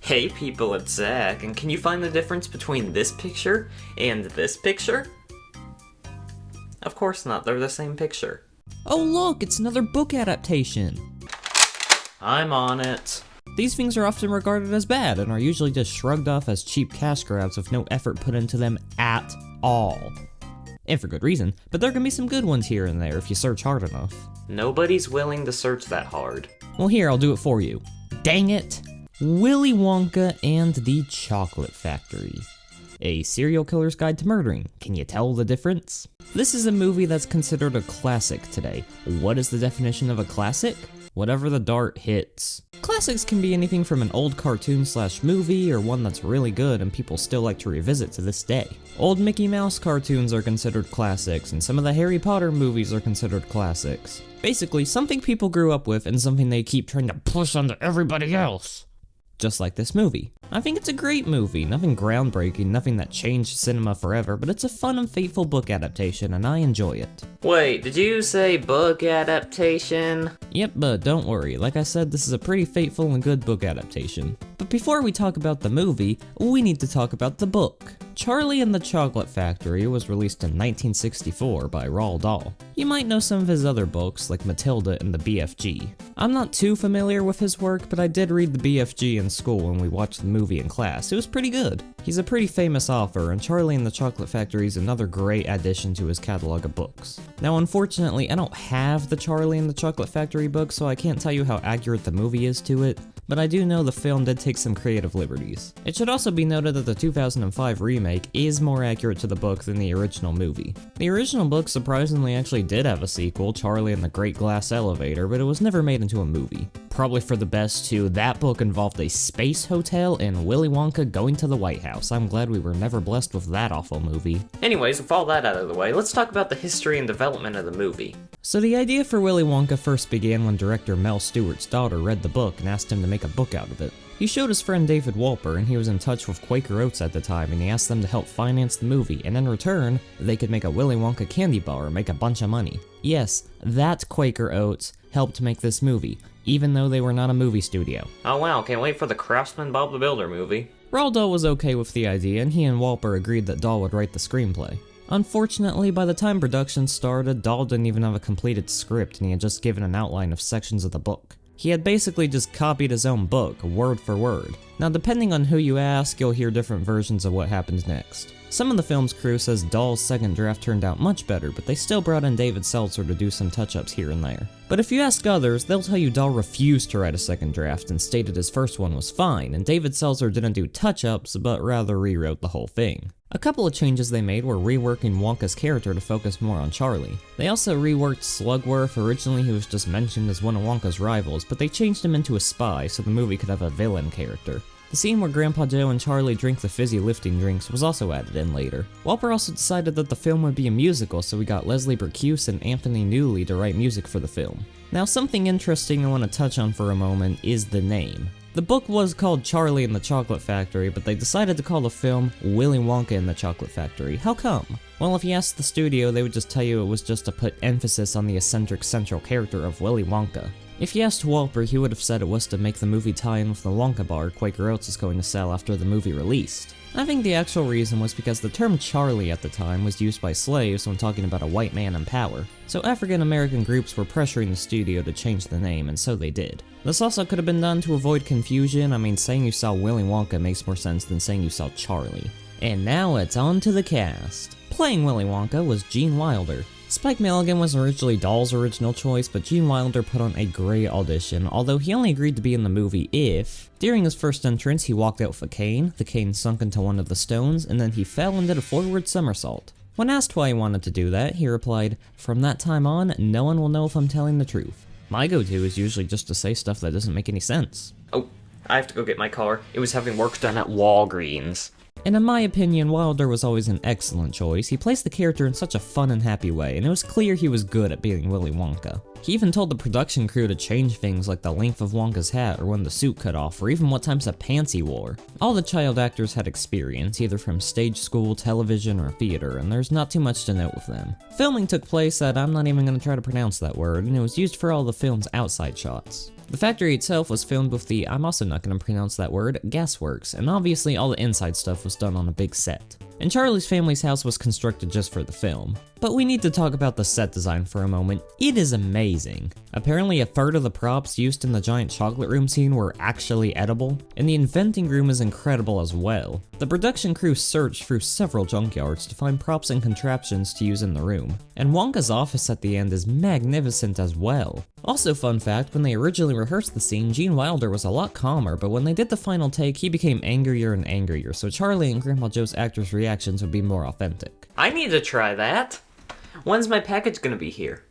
Hey people, it's Zach, and can you find the difference between this picture and this picture? Of course not, they're the same picture. Oh look, it's another book adaptation! I'm on it. These things are often regarded as bad and are usually just shrugged off as cheap cash grabs with no effort put into them at all. And for good reason, but there can be some good ones here and there if you search hard enough. Nobody's willing to search that hard. Well here, I'll do it for you. Dang it! Willy Wonka and the Chocolate Factory. A serial killer's guide to murdering. Can you tell the difference? This is a movie that's considered a classic today. What is the definition of a classic? Whatever the dart hits. Classics can be anything from an old cartoon/movie or one that's really good and people still like to revisit to this day. Old Mickey Mouse cartoons are considered classics, and some of the Harry Potter movies are considered classics. Basically, something people grew up with and something they keep trying to push onto everybody else. Just like this movie. I think it's a great movie, nothing groundbreaking, nothing that changed cinema forever, but it's a fun and faithful book adaptation, and I enjoy it. Wait, did you say book adaptation? Yep, but don't worry, like I said, this is a pretty faithful and good book adaptation. But before we talk about the movie, we need to talk about the book. Charlie and the Chocolate Factory was released in 1964 by Roald Dahl. You might know some of his other books, like Matilda and the BFG. I'm not too familiar with his work, but I did read the BFG in school when we watched the movie in class. It was pretty good. He's a pretty famous author, and Charlie and the Chocolate Factory is another great addition to his catalog of books. Now, unfortunately, I don't have the Charlie and the Chocolate Factory book, so I can't tell you how accurate the movie is to it, but I do know the film did take some creative liberties. It should also be noted that the 2005 remake is more accurate to the book than the original movie. The original book surprisingly actually did have a sequel, Charlie and the Great Glass Elevator, but it was never made into a movie. Probably for the best too, that book involved a space hotel and Willy Wonka going to the White House. I'm glad we were never blessed with that awful movie. Anyways, with all that out of the way, let's talk about the history and development of the movie. So the idea for Willy Wonka first began when director Mel Stewart's daughter read the book and asked him to make a book out of it. He showed his friend David Wolper, and he was in touch with Quaker Oats at the time, and he asked them to help finance the movie, and in return, they could make a Willy Wonka candy bar and make a bunch of money. Yes, that Quaker Oats helped make this movie, even though they were not a movie studio. Oh wow, can't wait for the Craftsman Bob the Builder movie. Roald Dahl was okay with the idea, and he and Wolper agreed that Dahl would write the screenplay. Unfortunately, by the time production started, Dahl didn't even have a completed script, and he had just given an outline of sections of the book. He had basically just copied his own book, word for word. Now, depending on who you ask, you'll hear different versions of what happens next. Some of the film's crew says Dahl's second draft turned out much better, but they still brought in David Seltzer to do some touch-ups here and there. But if you ask others, they'll tell you Dahl refused to write a second draft and stated his first one was fine, and David Seltzer didn't do touch-ups, but rather rewrote the whole thing. A couple of changes they made were reworking Wonka's character to focus more on Charlie. They also reworked Slugworth. Originally he was just mentioned as one of Wonka's rivals, but they changed him into a spy so the movie could have a villain character. The scene where Grandpa Joe and Charlie drink the fizzy lifting drinks was also added in later. Wolper also decided that the film would be a musical, so we got Leslie Bercuse and Anthony Newley to write music for the film. Now, something interesting I want to touch on for a moment is the name. The book was called Charlie and the Chocolate Factory, but they decided to call the film Willy Wonka and the Chocolate Factory. How come? Well, if you asked the studio, they would just tell you it was just to put emphasis on the eccentric central character of Willy Wonka. If you asked Wolper, he would have said it was to make the movie tie in with the Wonka bar Quaker Oats is going to sell after the movie released. I think the actual reason was because the term Charlie at the time was used by slaves when talking about a white man in power, so African American groups were pressuring the studio to change the name, and so they did. This also could have been done to avoid confusion. I mean, saying you saw Willy Wonka makes more sense than saying you saw Charlie. And now it's on to the cast. Playing Willy Wonka was Gene Wilder. Spike Milligan was originally Dahl's original choice, but Gene Wilder put on a great audition, although he only agreed to be in the movie if, during his first entrance, he walked out with a cane, the cane sunk into one of the stones, and then he fell and did a forward somersault. When asked why he wanted to do that, he replied, "From that time on, no one will know if I'm telling the truth." My go-to is usually just to say stuff that doesn't make any sense. Oh, I have to go get my car. It was having work done at Walgreens. And in my opinion, Wilder was always an excellent choice. He placed the character in such a fun and happy way, and it was clear he was good at being Willy Wonka. He even told the production crew to change things like the length of Wonka's hat or when the suit cut off, or even what types of pants he wore. All the child actors had experience, either from stage school, television, or theater, and there's not too much to note with them. Filming took place at, I'm not even going to try to pronounce that word, and it was used for all the film's outside shots. The factory itself was filmed with the, I'm also not going to pronounce that word, gasworks, and obviously all the inside stuff was done on a big set. And Charlie's family's house was constructed just for the film. But we need to talk about the set design for a moment. It is amazing. Apparently a third of the props used in the giant chocolate room scene were actually edible, and the inventing room is incredible as well. The production crew searched through several junkyards to find props and contraptions to use in the room, and Wonka's office at the end is magnificent as well. Also fun fact, when they originally rehearsed the scene, Gene Wilder was a lot calmer, but when they did the final take, he became angrier and angrier, so Charlie and Grandpa Joe's actors' reactions would be more authentic. I need to try that. When's my package gonna be here?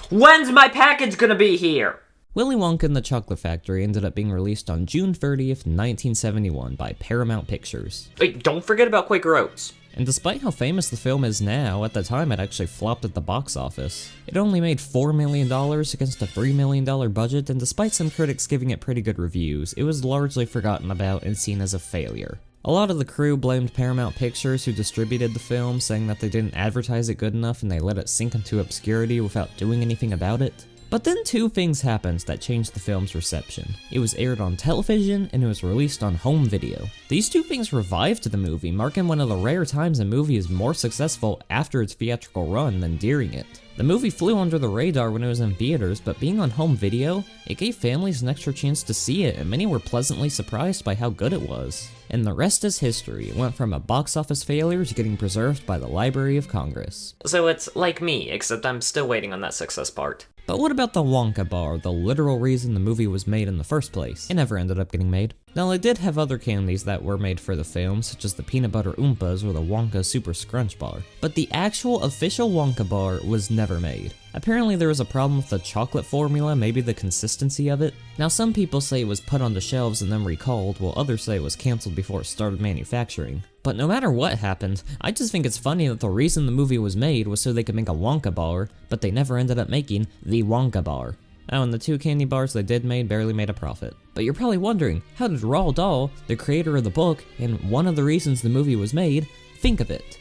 When's my package gonna be here? Willy Wonka and the Chocolate Factory ended up being released on June 30th, 1971 by Paramount Pictures. Wait, don't forget about Quaker Oats. And despite how famous the film is now, at the time it actually flopped at the box office. It only made $4 million against a $3 million budget, and despite some critics giving it pretty good reviews, it was largely forgotten about and seen as a failure. A lot of the crew blamed Paramount Pictures, who distributed the film, saying that they didn't advertise it good enough and they let it sink into obscurity without doing anything about it. But then two things happened that changed the film's reception. It was aired on television, and it was released on home video. These two things revived the movie, marking one of the rare times a movie is more successful after its theatrical run than during it. The movie flew under the radar when it was in theaters, but being on home video, it gave families an extra chance to see it, and many were pleasantly surprised by how good it was. And the rest is history. It went from a box office failure to getting preserved by the Library of Congress. So it's like me, except I'm still waiting on that success part. But what about the Wonka bar, the literal reason the movie was made in the first place? It never ended up getting made. Now, they did have other candies that were made for the film, such as the peanut butter Oompas or the Wonka Super Scrunch bar, but the actual official Wonka bar was never made. Apparently there was a problem with the chocolate formula, maybe the consistency of it. Now, some people say it was put on the shelves and then recalled, while others say it was cancelled before it started manufacturing. But no matter what happened, I just think it's funny that the reason the movie was made was so they could make a Wonka bar, but they never ended up making the Wonka bar. Oh, and the two candy bars they did make barely made a profit. But you're probably wondering, how did Roald Dahl, the creator of the book, and one of the reasons the movie was made, think of it?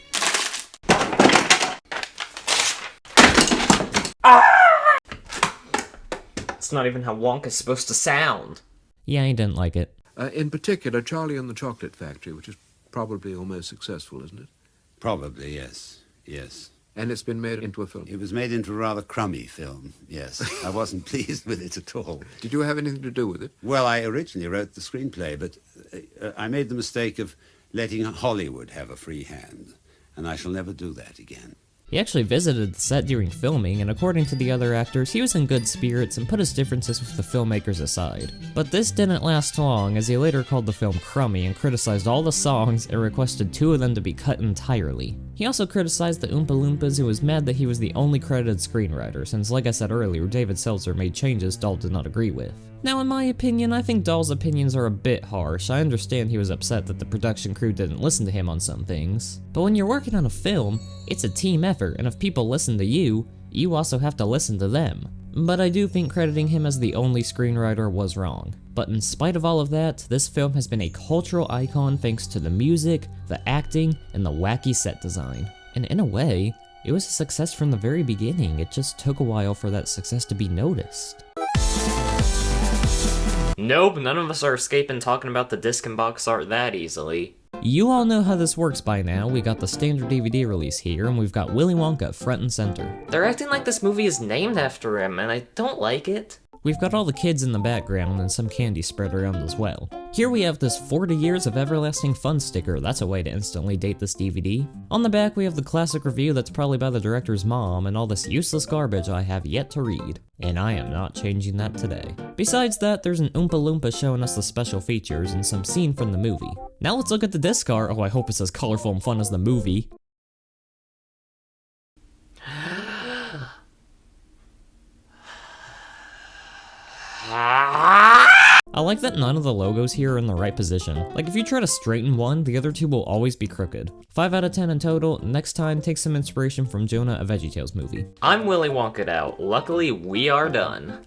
It's not even how Wonka's supposed to sound. Yeah, he didn't like it. In particular, Charlie and the Chocolate Factory, which is probably your most successful, isn't it? Probably, yes. Yes. And it's been made into a film. It was made into a rather crummy film, yes. I wasn't pleased with it at all. Did you have anything to do with it? Well, I originally wrote the screenplay, but I made the mistake of letting Hollywood have a free hand, and I shall never do that again. He actually visited the set during filming, and according to the other actors, he was in good spirits and put his differences with the filmmakers aside. But this didn't last long, as he later called the film crummy and criticized all the songs and requested 2 of them to be cut entirely. He also criticized the Oompa Loompas and was mad that he was the only credited screenwriter, since like I said earlier, David Seltzer made changes Dahl did not agree with. Now in my opinion, I think Dahl's opinions are a bit harsh. I understand he was upset that the production crew didn't listen to him on some things. But when you're working on a film, it's a team effort, and if people listen to you, you also have to listen to them. But I do think crediting him as the only screenwriter was wrong. But in spite of all of that, this film has been a cultural icon thanks to the music, the acting, and the wacky set design. And in a way, it was a success from the very beginning. It just took a while for that success to be noticed. Nope, none of us are escaping talking about the disc and box art that easily. You all know how this works by now. We got the standard DVD release here, and we've got Willy Wonka front and center. They're acting like this movie is named after him, and I don't like it. We've got all the kids in the background and some candy spread around as well. Here we have this 40 years of everlasting fun sticker. That's a way to instantly date this DVD. On the back we have the classic review that's probably by the director's mom and all this useless garbage I have yet to read. And I am not changing that today. Besides that, there's an Oompa Loompa showing us the special features and some scene from the movie. Now let's look at the disc art. Oh, I hope it's as colorful and fun as the movie. I like that none of the logos here are in the right position. Like if you try to straighten one, the other two will always be crooked. 5 out of 10 in total. Next time, take some inspiration from Jonah, a VeggieTales movie. I'm Willy Wonka out. Luckily, we are done.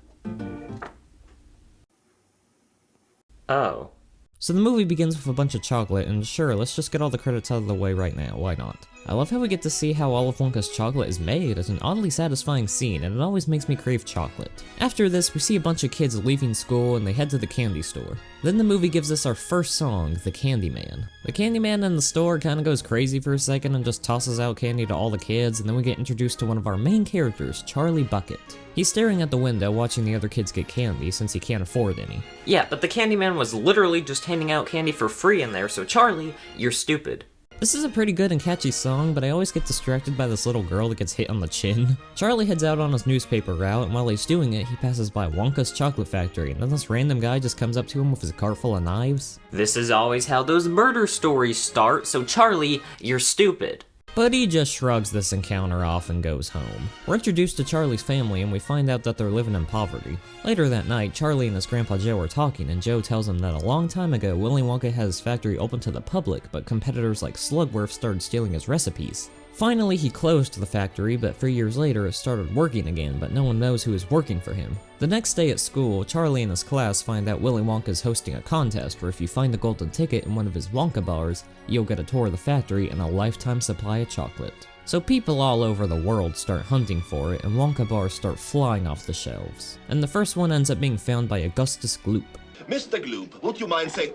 Oh. So the movie begins with a bunch of chocolate, and sure, let's just get all the credits out of the way right now, why not? I love how we get to see how all of Wonka's chocolate is made. It's an oddly satisfying scene, and it always makes me crave chocolate. After this, we see a bunch of kids leaving school and they head to the candy store. Then the movie gives us our first song, The Candyman. The Candyman in the store kinda goes crazy for a second and just tosses out candy to all the kids, and then we get introduced to one of our main characters, Charlie Bucket. He's staring at the window watching the other kids get candy since he can't afford any. Yeah, but the Candyman was literally just handing out candy for free in there, so Charlie, you're stupid. This is a pretty good and catchy song, but I always get distracted by this little girl that gets hit on the chin. Charlie heads out on his newspaper route, and while he's doing it, he passes by Wonka's chocolate factory, and then this random guy just comes up to him with his cart full of knives. This is always how those murder stories start, so Charlie, you're stupid. But he just shrugs this encounter off and goes home. We're introduced to Charlie's family and we find out that they're living in poverty. Later that night, Charlie and his grandpa Joe are talking, and Joe tells him that a long time ago Willy Wonka had his factory open to the public, but competitors like Slugworth started stealing his recipes. Finally, he closed the factory, but 3 years later it started working again, but no one knows who is working for him. The next day at school, Charlie and his class find out Willy Wonka is hosting a contest where if you find the golden ticket in one of his Wonka bars, you'll get a tour of the factory and a lifetime supply of chocolate. So people all over the world start hunting for it, and Wonka bars start flying off the shelves. And the first one ends up being found by Augustus Gloop. Mr. Gloop, would you mind saying...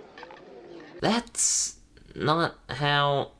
That's not how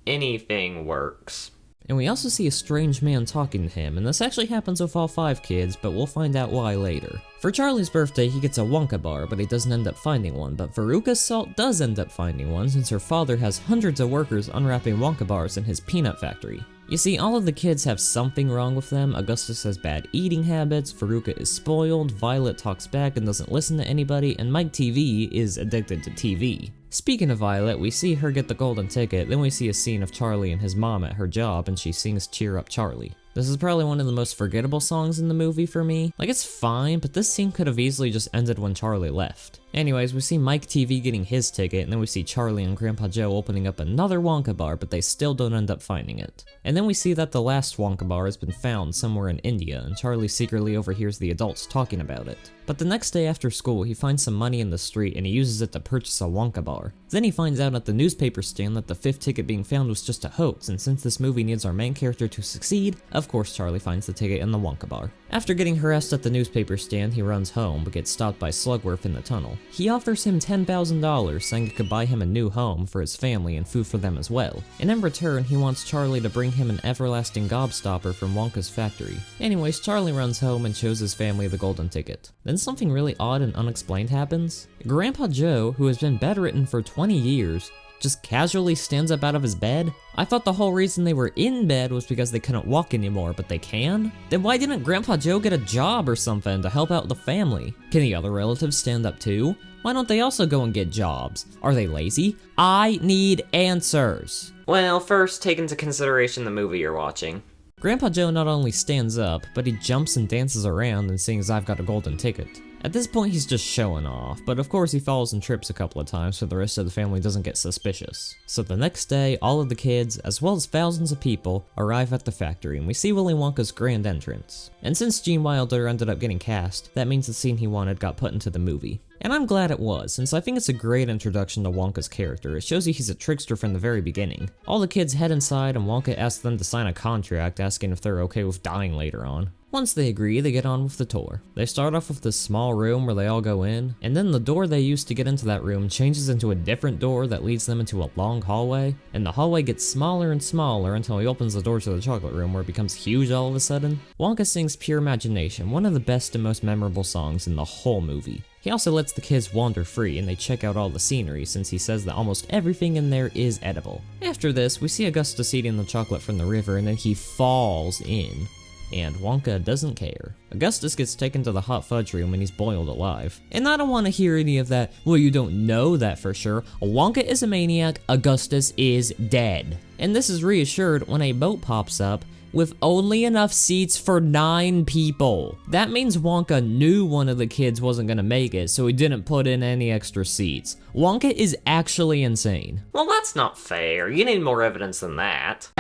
anything works. And we also see a strange man talking to him, and this actually happens with all 5 kids, but we'll find out why later. For Charlie's birthday, he gets a Wonka bar, but he doesn't end up finding one, but Veruca's Salt does end up finding one since her father has hundreds of workers unwrapping Wonka bars in his peanut factory. You see, all of the kids have something wrong with them. Augustus has bad eating habits, Veruca is spoiled, Violet talks back and doesn't listen to anybody, and Mike TV is addicted to TV. Speaking of Violet, we see her get the golden ticket, then we see a scene of Charlie and his mom at her job, and she sings Cheer Up Charlie. This is probably one of the most forgettable songs in the movie for me. Like, it's fine, but this scene could have easily just ended when Charlie left. Anyways, we see Mike TV getting his ticket, and then we see Charlie and Grandpa Joe opening up another Wonka bar, but they still don't end up finding it. And then we see that the last Wonka bar has been found somewhere in India, and Charlie secretly overhears the adults talking about it. But the next day after school, he finds some money in the street and he uses it to purchase a Wonka bar. Then he finds out at the newspaper stand that the 5th ticket being found was just a hoax, and since this movie needs our main character to succeed, of course Charlie finds the ticket in the Wonka bar. After getting harassed at the newspaper stand, he runs home, but gets stopped by Slugworth in the tunnel. He offers him $10,000, saying it could buy him a new home for his family and food for them as well. And in return, he wants Charlie to bring him an everlasting gobstopper from Wonka's factory. Anyways, Charlie runs home and shows his family the golden ticket. Then something really odd and unexplained happens. Grandpa Joe, who has been bedridden for 20 years, just casually stands up out of his bed? I thought the whole reason they were in bed was because they couldn't walk anymore, but they can? Then why didn't Grandpa Joe get a job or something to help out the family? Can the other relatives stand up too? Why don't they also go and get jobs? Are they lazy? I need answers. Well, first, take into consideration the movie you're watching. Grandpa Joe not only stands up, but he jumps and dances around and sings "I've Got a Golden Ticket." At this point, he's just showing off, but of course he falls and trips a couple of times so the rest of the family doesn't get suspicious. So the next day, all of the kids, as well as thousands of people, arrive at the factory and we see Willy Wonka's grand entrance. And since Gene Wilder ended up getting cast, that means the scene he wanted got put into the movie. And I'm glad it was, since I think it's a great introduction to Wonka's character. It shows you he's a trickster from the very beginning. All the kids head inside and Wonka asks them to sign a contract asking if they're okay with dying later on. Once they agree, they get on with the tour. They start off with this small room where they all go in, and then the door they used to get into that room changes into a different door that leads them into a long hallway, and the hallway gets smaller and smaller until he opens the door to the chocolate room where it becomes huge all of a sudden. Wonka sings Pure Imagination, one of the best and most memorable songs in the whole movie. He also lets the kids wander free and they check out all the scenery since he says that almost everything in there is edible. After this, we see Augustus eating the chocolate from the river and then he falls in. And Wonka doesn't care. Augustus gets taken to the hot fudge room and he's boiled alive. And I don't want to hear any of that, well, you don't know that for sure. Wonka is a maniac, Augustus is dead. And this is reassured when a boat pops up with only enough seats for 9 people. That means Wonka knew one of the kids wasn't gonna make it, so he didn't put in any extra seats. Wonka is actually insane. Well, that's not fair. You need more evidence than that.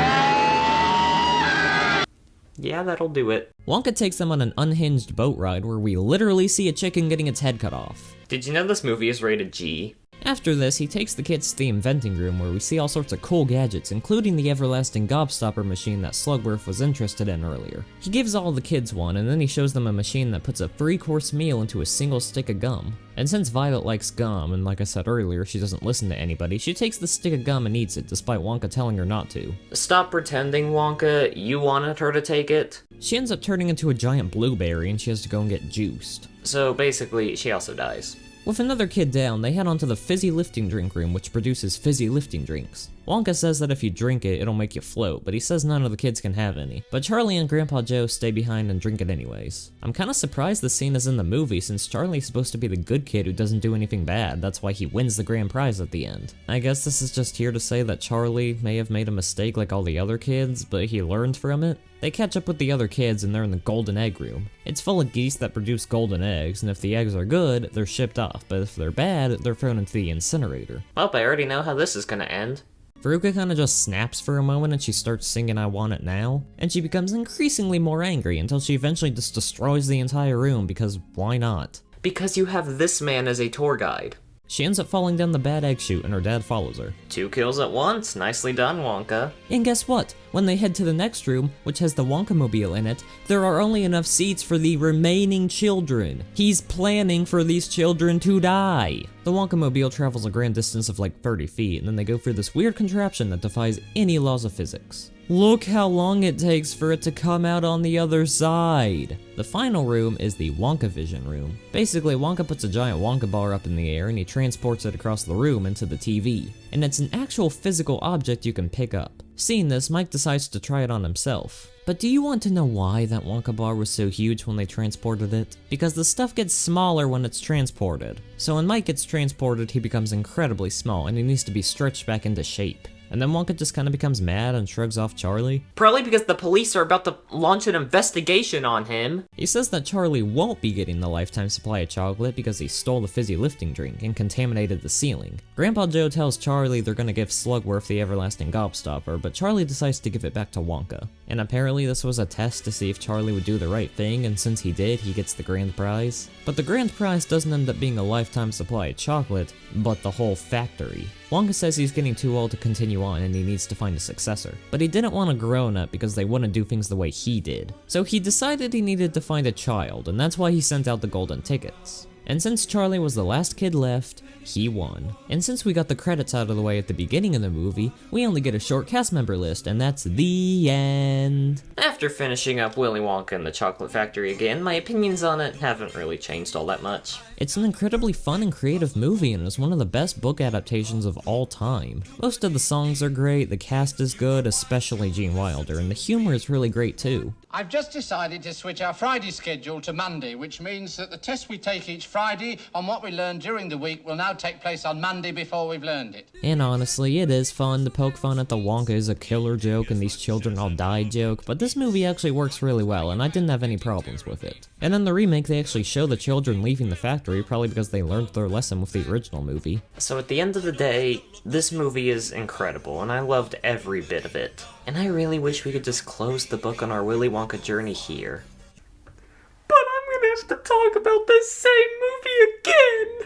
Yeah, that'll do it. Wonka takes them on an unhinged boat ride where we literally see a chicken getting its head cut off. Did you know this movie is rated G? After this, he takes the kids to the inventing room where we see all sorts of cool gadgets, including the everlasting gobstopper machine that Slugworth was interested in earlier. He gives all the kids one, and then he shows them a machine that puts a 3-course meal into a single stick of gum. And since Violet likes gum, and like I said earlier, she doesn't listen to anybody, she takes the stick of gum and eats it, despite Wonka telling her not to. Stop pretending, Wonka. You wanted her to take it. She ends up turning into a giant blueberry, and she has to go and get juiced. So basically, she also dies. With another kid down, they head on to the fizzy lifting drink room, which produces fizzy lifting drinks. Wonka says that if you drink it, it'll make you float, but he says none of the kids can have any. But Charlie and Grandpa Joe stay behind and drink it anyways. I'm kinda surprised the scene is in the movie, since Charlie's supposed to be the good kid who doesn't do anything bad. That's why he wins the grand prize at the end. I guess this is just here to say that Charlie may have made a mistake like all the other kids, but he learned from it. They catch up with the other kids and they're in the golden egg room. It's full of geese that produce golden eggs, and if the eggs are good, they're shipped off, but if they're bad, they're thrown into the incinerator. Well, I already know how this is gonna end. Veruca kinda just snaps for a moment and she starts singing I Want It Now, and she becomes increasingly more angry until she eventually just destroys the entire room because why not? Because you have this man as a tour guide. She ends up falling down the bad egg chute and her dad follows her. 2 kills at once. Nicely done, Wonka. And guess what? When they head to the next room, which has the Wonkamobile in it, there are only enough seats for the remaining children. He's planning for these children to die. The Wonkamobile travels a grand distance of like 30 feet, and then they go through this weird contraption that defies any laws of physics. Look how long it takes for it to come out on the other side. The final room is the Wonka Vision room. Basically, Wonka puts a giant Wonka bar up in the air and he transports it across the room into the TV. And it's an actual physical object you can pick up. Seeing this, Mike decides to try it on himself. But do you want to know why that Wonka bar was so huge when they transported it? Because the stuff gets smaller when it's transported. So when Mike gets transported, he becomes incredibly small and he needs to be stretched back into shape. And then Wonka just kind of becomes mad and shrugs off Charlie. Probably because the police are about to launch an investigation on him. He says that Charlie won't be getting the lifetime supply of chocolate because he stole the fizzy lifting drink and contaminated the ceiling. Grandpa Joe tells Charlie they're gonna give Slugworth the everlasting gobstopper, but Charlie decides to give it back to Wonka. And apparently this was a test to see if Charlie would do the right thing, and since he did, he gets the grand prize. But the grand prize doesn't end up being a lifetime supply of chocolate, but the whole factory. Wonka says he's getting too old to continue on and he needs to find a successor. But he didn't want a grown-up because they wouldn't do things the way he did. So he decided he needed to find a child, and that's why he sent out the golden tickets. And since Charlie was the last kid left, he won. And since we got the credits out of the way at the beginning of the movie, we only get a short cast member list, and that's the end. After finishing up Willy Wonka and the Chocolate Factory again, my opinions on it haven't really changed all that much. It's an incredibly fun and creative movie, and is one of the best book adaptations of all time. Most of the songs are great, the cast is good, especially Gene Wilder, and the humor is really great too. I've just decided to switch our Friday schedule to Monday, which means that the test we take each Friday on what we learn during the week will now take place on Monday before we've learned it. And honestly, it is fun to poke fun at the Wonka is a killer joke and these children all died joke, but this movie actually works really well, and I didn't have any problems with it. And in the remake, they actually show the children leaving the factory, probably because they learned their lesson with the original movie. So at the end of the day, this movie is incredible, and I loved every bit of it. And I really wish we could just close the book on our Willy Wonka journey here. But I'm gonna have to talk about this same movie again!